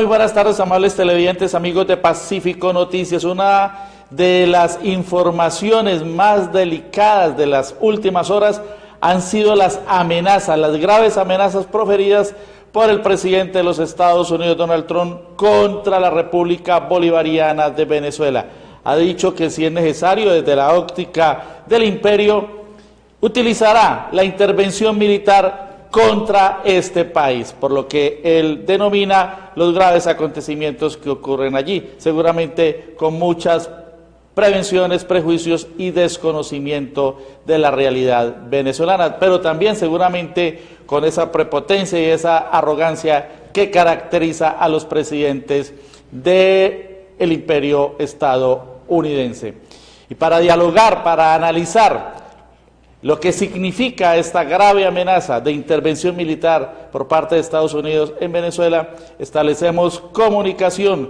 muy buenas tardes, amables televidentes, amigos de Pacífico Noticias. Una de las informaciones más delicadas de las últimas horas han sido las amenazas, las graves amenazas proferidas por el presidente de los Estados Unidos, Donald Trump, contra la República Bolivariana de Venezuela. Ha dicho que si es necesario, desde la óptica del imperio, utilizará la intervención militar contra este país, por lo que él denomina los graves acontecimientos que ocurren allí, seguramente con muchas prevenciones, prejuicios y desconocimiento de la realidad venezolana, pero también seguramente con esa prepotencia y esa arrogancia que caracteriza a los presidentes del imperio estadounidense. Y para dialogar, para analizar lo que significa esta grave amenaza de intervención militar por parte de Estados Unidos en Venezuela, establecemos comunicación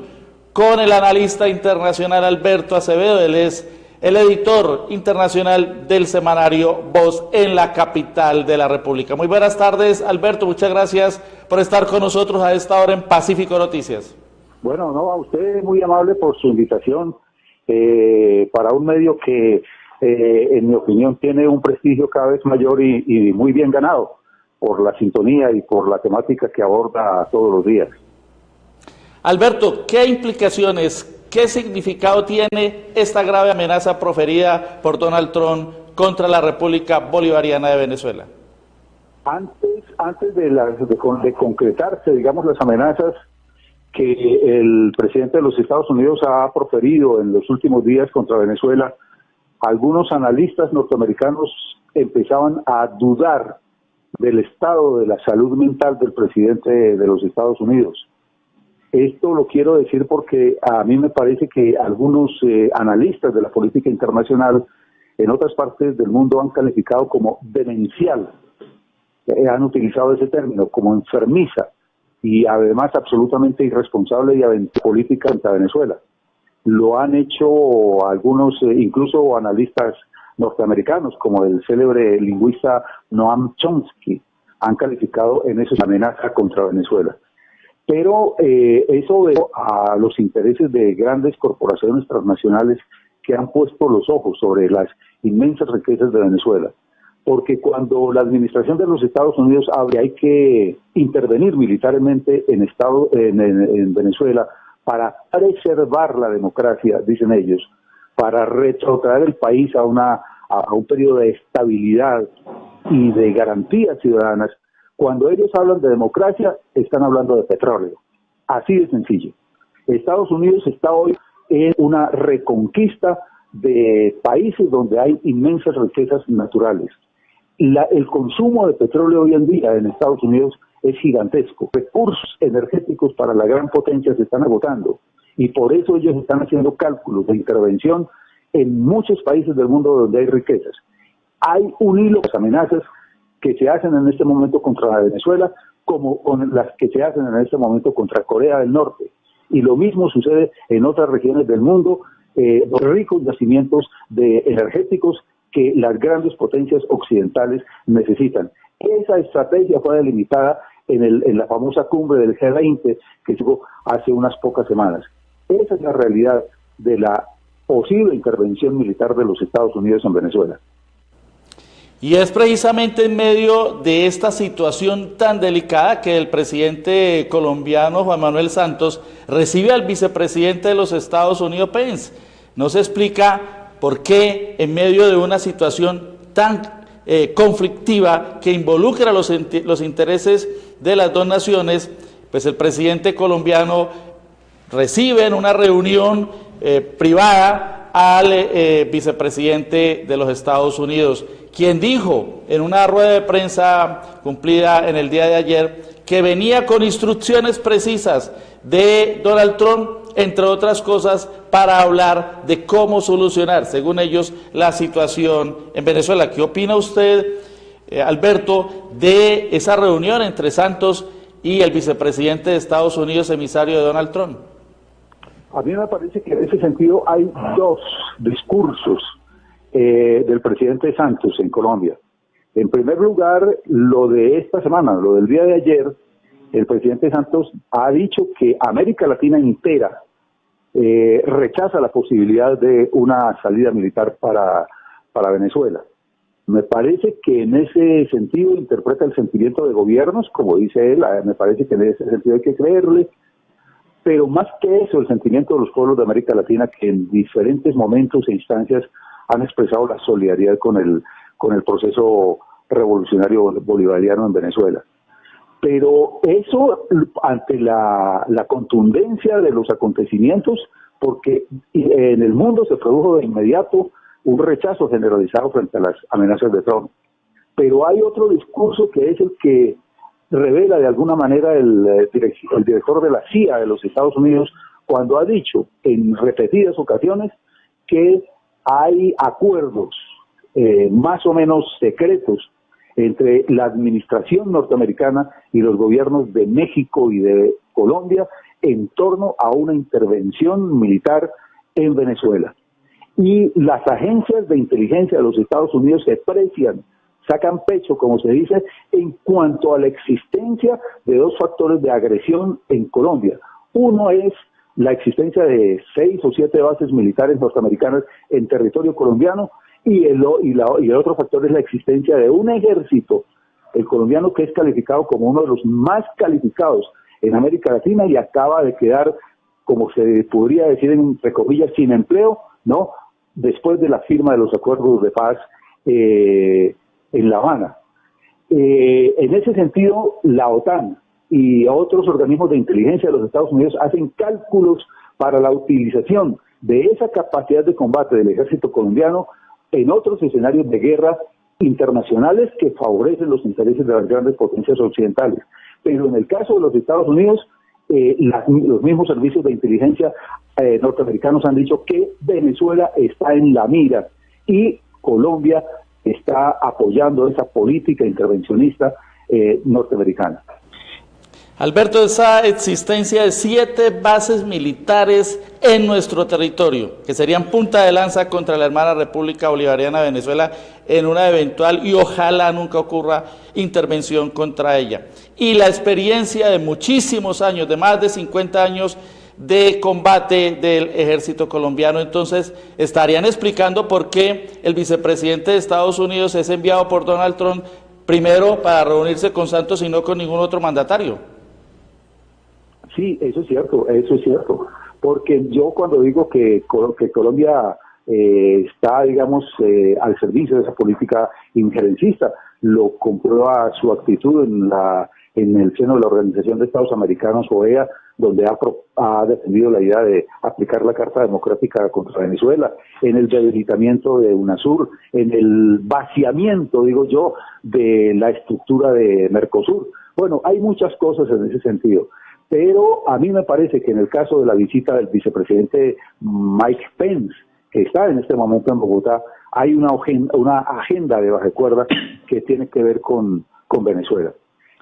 con el analista internacional Alberto Acevedo. Él es el editor internacional del semanario Voz en la capital de la República. Muy buenas tardes, Alberto, muchas gracias por estar con nosotros a esta hora en Pacífico Noticias. Bueno, no, a usted muy amable por su invitación para un medio que en mi opinión tiene un prestigio cada vez mayor y muy bien ganado por la sintonía y por la temática que aborda todos los días. Alberto, ¿qué implicaciones, qué significado tiene esta grave amenaza proferida por Donald Trump contra la República Bolivariana de Venezuela? Antes de concretarse, digamos, las amenazas que el presidente de los Estados Unidos ha proferido en los últimos días contra Venezuela, algunos analistas norteamericanos empezaban a dudar del estado de la salud mental del presidente de los Estados Unidos. Esto lo quiero decir porque a mí me parece que algunos analistas de la política internacional en otras partes del mundo han calificado como demencial, han utilizado ese término, como enfermiza y además absolutamente irresponsable y aventura política contra Venezuela. Lo han hecho algunos, incluso analistas norteamericanos, como el célebre lingüista Noam Chomsky, han calificado en eso amenaza contra Venezuela. Pero eso debe a los intereses de grandes corporaciones transnacionales que han puesto los ojos sobre las inmensas riquezas de Venezuela. Porque cuando la administración de los Estados Unidos abre, hay que intervenir militarmente en Venezuela para preservar la democracia, dicen ellos, para retrotraer el país a un periodo de estabilidad y de garantías ciudadanas. Cuando ellos hablan de democracia, están hablando de petróleo. Así de sencillo. Estados Unidos está hoy en una reconquista de países donde hay inmensas riquezas naturales. El consumo de petróleo hoy en día en Estados Unidos es gigantesco. Recursos energéticos para la gran potencia se están agotando y por eso ellos están haciendo cálculos de intervención en muchos países del mundo donde hay riquezas. Hay un hilo de amenazas que se hacen en este momento contra Venezuela, como con las que se hacen en este momento contra Corea del Norte. Y lo mismo sucede en otras regiones del mundo, los ricos yacimientos energéticos que las grandes potencias occidentales necesitan. Esa estrategia fue delimitada en la famosa cumbre del G20 que se hizo hace unas pocas semanas. Esa es la realidad de la posible intervención militar de los Estados Unidos en Venezuela. Y es precisamente en medio de esta situación tan delicada que el presidente colombiano Juan Manuel Santos recibe al vicepresidente de los Estados Unidos, Pence. No se explica por qué en medio de una situación tan conflictiva que involucra los intereses de las dos naciones, pues el presidente colombiano recibe en una reunión privada al vicepresidente de los Estados Unidos, quien dijo en una rueda de prensa cumplida en el día de ayer que venía con instrucciones precisas de Donald Trump, entre otras cosas, para hablar de cómo solucionar, según ellos, la situación en Venezuela. ¿Qué opina usted, Alberto, de esa reunión entre Santos y el vicepresidente de Estados Unidos, emisario de Donald Trump? A mí me parece que en ese sentido hay dos discursos del presidente Santos en Colombia. En primer lugar, lo de esta semana, lo del día de ayer, el presidente Santos ha dicho que América Latina entera rechaza la posibilidad de una salida militar para Venezuela. Me parece que en ese sentido interpreta el sentimiento de gobiernos, como dice él, me parece que en ese sentido hay que creerle, pero más que eso, el sentimiento de los pueblos de América Latina que en diferentes momentos e instancias han expresado la solidaridad con el proceso revolucionario bolivariano en Venezuela. Pero eso, ante la contundencia de los acontecimientos, porque en el mundo se produjo de inmediato un rechazo generalizado frente a las amenazas de Trump. Pero hay otro discurso que es el que revela de alguna manera el director de la CIA de los Estados Unidos, cuando ha dicho en repetidas ocasiones que hay acuerdos más o menos secretos entre la administración norteamericana y los gobiernos de México y de Colombia en torno a una intervención militar en Venezuela. Y las agencias de inteligencia de los Estados Unidos se precian, sacan pecho, como se dice, en cuanto a la existencia de dos factores de agresión en Colombia. Uno es la existencia de 6 o 7 bases militares norteamericanas en territorio colombiano, y el otro factor es la existencia de un ejército, el colombiano, que es calificado como uno de los más calificados en América Latina y acaba de quedar, como se podría decir entre comillas, sin empleo, ¿no?, después de la firma de los acuerdos de paz en La Habana. En ese sentido, la OTAN y otros organismos de inteligencia de los Estados Unidos hacen cálculos para la utilización de esa capacidad de combate del ejército colombiano en otros escenarios de guerra internacionales que favorecen los intereses de las grandes potencias occidentales. Pero en el caso de los Estados Unidos, los mismos servicios de inteligencia norteamericanos han dicho que Venezuela está en la mira y Colombia está apoyando esa política intervencionista norteamericana. Alberto, esa existencia de 7 bases militares en nuestro territorio, que serían punta de lanza contra la hermana República Bolivariana de Venezuela en una eventual, y ojalá nunca ocurra, intervención contra ella. Y la experiencia de muchísimos años, de más de 50 años de combate del ejército colombiano. Entonces, estarían explicando por qué el vicepresidente de Estados Unidos es enviado por Donald Trump primero para reunirse con Santos y no con ningún otro mandatario. Sí, eso es cierto, porque yo cuando digo que Colombia está, digamos, al servicio de esa política injerencista, lo comprueba su actitud en el seno de la Organización de Estados Americanos, OEA, donde ha defendido la idea de aplicar la Carta Democrática contra Venezuela, en el debilitamiento de UNASUR, en el vaciamiento, digo yo, de la estructura de Mercosur. Bueno, hay muchas cosas en ese sentido. Pero a mí me parece que en el caso de la visita del vicepresidente Mike Pence, que está en este momento en Bogotá, hay una agenda de baja cuerda que tiene que ver con Venezuela.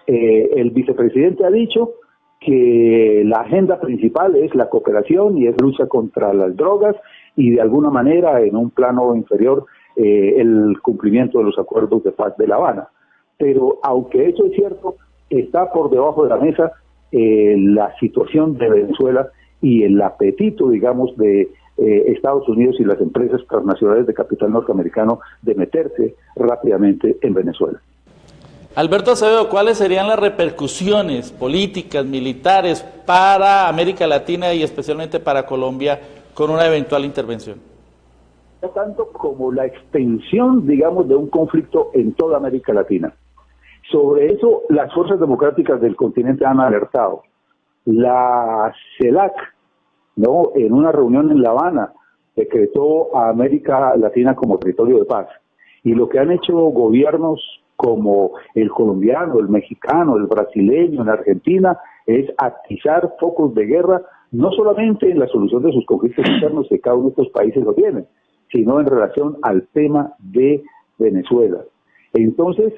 El vicepresidente ha dicho que la agenda principal es la cooperación y es lucha contra las drogas y de alguna manera en un plano inferior el cumplimiento de los acuerdos de paz de La Habana. Pero aunque eso es cierto, está por debajo de la mesa la situación de Venezuela y el apetito, digamos, de Estados Unidos y las empresas transnacionales de capital norteamericano de meterse rápidamente en Venezuela. Alberto Acevedo, ¿cuáles serían las repercusiones políticas, militares para América Latina y especialmente para Colombia con una eventual intervención? Tanto como la extensión, digamos, de un conflicto en toda América Latina. Sobre eso, las fuerzas democráticas del continente han alertado. La CELAC, ¿no?, en una reunión en La Habana, decretó a América Latina como territorio de paz. Y lo que han hecho gobiernos como el colombiano, el mexicano, el brasileño, en Argentina, es atizar focos de guerra, no solamente en la solución de sus conflictos internos, que cada uno de estos países lo tiene, sino en relación al tema de Venezuela. Entonces,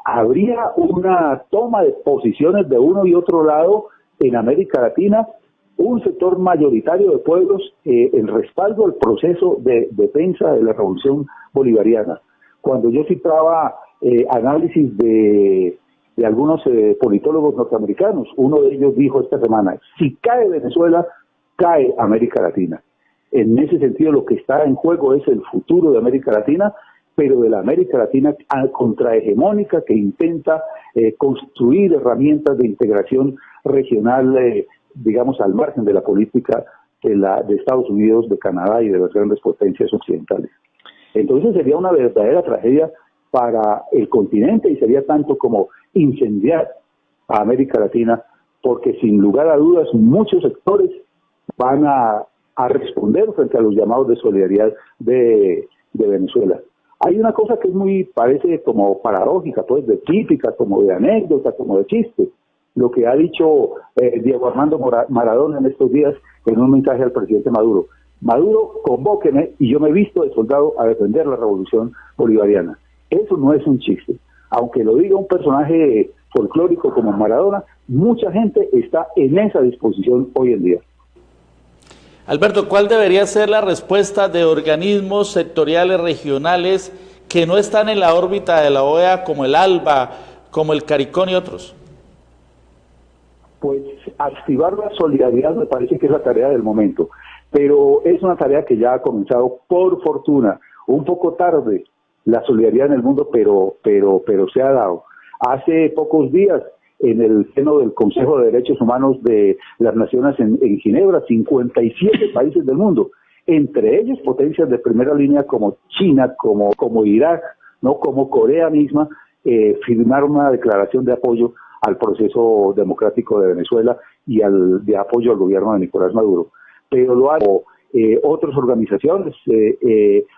habría una toma de posiciones de uno y otro lado en América Latina, un sector mayoritario de pueblos en respaldo al proceso de defensa de la revolución bolivariana. Cuando yo citaba análisis de de algunos politólogos norteamericanos. Uno de ellos dijo esta semana, si cae Venezuela, cae América Latina. En ese sentido, lo que está en juego es el futuro de América Latina, pero de la América Latina contrahegemónica que intenta construir herramientas de integración regional, digamos, al margen de la política de Estados Unidos, de Canadá y de las grandes potencias occidentales. Entonces sería una verdadera tragedia para el continente y sería tanto como incendiar a América Latina, porque sin lugar a dudas muchos sectores van a responder frente a los llamados de solidaridad de Venezuela. Hay una cosa que parece como paradójica, pues de típica, como de anécdota, como de chiste. Lo que ha dicho Diego Armando Maradona en estos días en un mensaje al presidente Maduro. Maduro, convóqueme y yo me visto de soldado a defender la revolución bolivariana. Eso no es un chiste. Aunque lo diga un personaje folclórico como Maradona, mucha gente está en esa disposición hoy en día. Alberto, ¿cuál debería ser la respuesta de organismos sectoriales regionales que no están en la órbita de la OEA, como el ALBA, como el CARICOM y otros? Pues activar la solidaridad me parece que es la tarea del momento, pero es una tarea que ya ha comenzado, por fortuna, un poco tarde, la solidaridad en el mundo, pero se ha dado. Hace pocos días, en el seno del Consejo de Derechos Humanos de las Naciones en Ginebra, 57 países del mundo, entre ellos potencias de primera línea como China, como Irak, no, como Corea misma, firmaron una declaración de apoyo al proceso democrático de Venezuela y de apoyo al gobierno de Nicolás Maduro. Pero lo hacen otras organizaciones,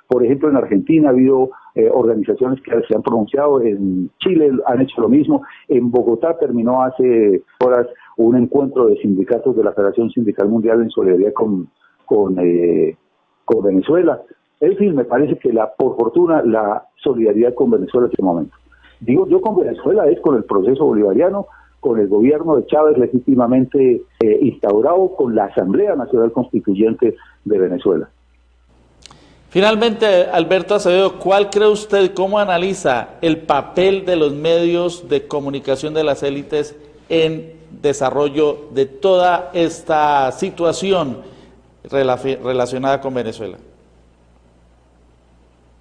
por ejemplo en Argentina ha habido organizaciones que se han pronunciado, en Chile han hecho lo mismo, en Bogotá terminó hace horas un encuentro de sindicatos de la Federación Sindical Mundial en solidaridad con Venezuela. En fin, me parece que por fortuna la solidaridad con Venezuela en este momento. Digo yo con Venezuela es con el proceso bolivariano, con el gobierno de Chávez legítimamente instaurado, con la Asamblea Nacional Constituyente de Venezuela. Finalmente, Alberto Acevedo, ¿cuál cree usted, cómo analiza el papel de los medios de comunicación de las élites en desarrollo de toda esta situación relacionada con Venezuela?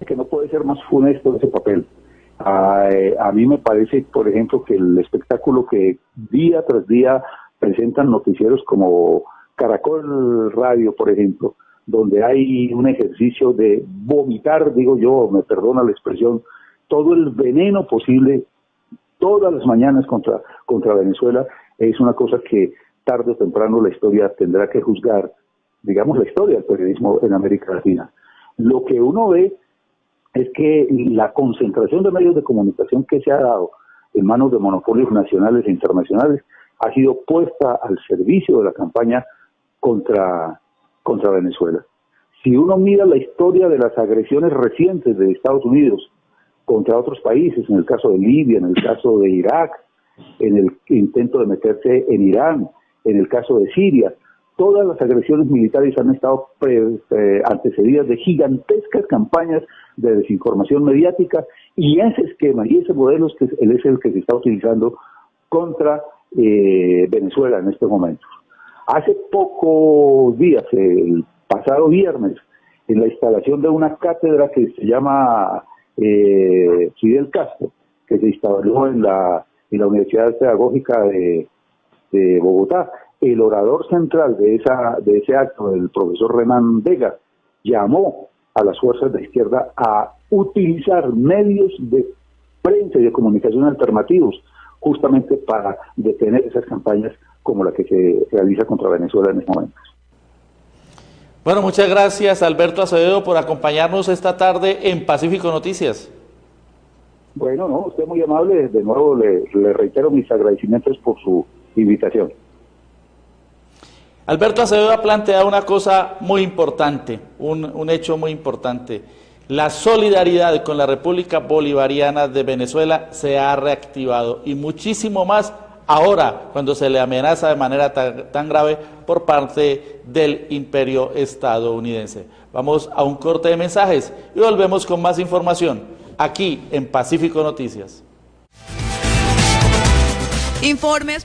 Que no puede ser más funesto ese papel. A mí me parece, por ejemplo, que el espectáculo que día tras día presentan noticieros como Caracol Radio, por ejemplo, donde hay un ejercicio de vomitar, digo yo, me perdona la expresión, todo el veneno posible todas las mañanas contra Venezuela, es una cosa que tarde o temprano la historia tendrá que juzgar, digamos, la historia del periodismo en América Latina. Lo que uno ve es que la concentración de medios de comunicación que se ha dado en manos de monopolios nacionales e internacionales ha sido puesta al servicio de la campaña contra Venezuela. Si uno mira la historia de las agresiones recientes de Estados Unidos contra otros países, en el caso de Libia, en el caso de Irak, en el intento de meterse en Irán, en el caso de Siria, todas las agresiones militares han estado antecedidas de gigantescas campañas de desinformación mediática, y ese esquema y ese modelo es el que se está utilizando contra Venezuela en estos momentos. Hace pocos días, el pasado viernes, en la instalación de una cátedra que se llama Fidel Castro, que se instaló en la Universidad Pedagógica de Bogotá, el orador central de ese acto, el profesor Renán Vega, llamó a las fuerzas de izquierda a utilizar medios de prensa y de comunicación alternativos justamente para detener esas campañas como la que se realiza contra Venezuela en este momento. Bueno, muchas gracias Alberto Acevedo por acompañarnos esta tarde en Pacífico Noticias. Bueno, no, usted muy amable, de nuevo le reitero mis agradecimientos por su invitación. Alberto Acevedo ha planteado una cosa muy importante, un hecho muy importante. La solidaridad con la República Bolivariana de Venezuela se ha reactivado, y muchísimo más ahora, cuando se le amenaza de manera tan grave por parte del imperio estadounidense. Vamos a un corte de mensajes y volvemos con más información aquí en Pacífico Noticias. Informes.